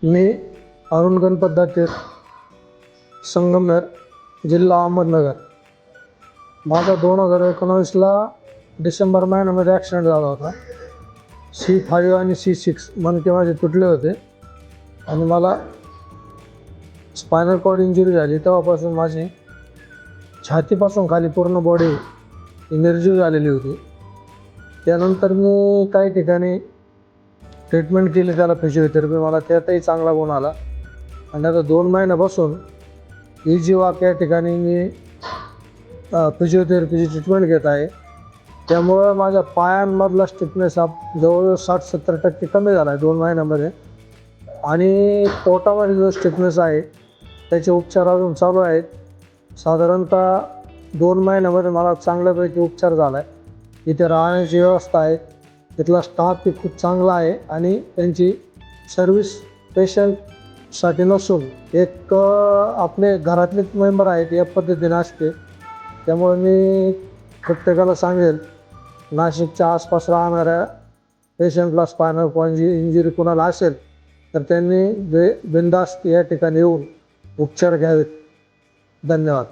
मी अरुण गणपत दाते, संगमनेर, जिल्हा अहमदनगर. माझा 2019ला डिसेंबर महिन्यामध्ये ॲक्सिडेंट झाला होता. C5 आणि C6 मणके माझे तुटले होते आणि मला स्पायनल कॉर्ड इंजुरी झाली. तेव्हापासून माझी छातीपासून खाली पूर्ण बॉडी निर्जीव झालेली होती. त्यानंतर मी काही ठिकाणी ट्रीटमेंट केली, त्याला फिजिओथेरपी, मला त्यातही चांगला गुण आला. आणि आता 2 महिन्यापासून इजीवाक या ठिकाणी मी फिजिओथेरपीची ट्रीटमेंट घेत आहे. त्यामुळं माझ्या पायांमधला स्टिफनेस जवळजवळ 60-70% कमी झाला आहे 2 महिन्यामध्ये. आणि पोटामध्ये जो स्टिफनेस आहे त्याचे उपचार अजून चालू आहेत. साधारणतः 2 महिन्यामध्ये मला चांगल्यापैकी उपचार झाला आहे. इथे राहण्याची व्यवस्था आहे, तिथला स्टाफही खूप चांगला आहे आणि त्यांची सर्विस पेशंटसाठी नसून एक आपले घरातलेच मेंबर आहेत या पद्धतीने असते. त्यामुळे मी प्रत्येकाला सांगेल, नाशिकच्या आसपास राहणाऱ्या पेशंटला स्पायनल कॉर्ड इंजुरी कोणाला असेल तर त्यांनी बिनधास्त या ठिकाणी येऊन उपचार घ्यावेत. धन्यवाद.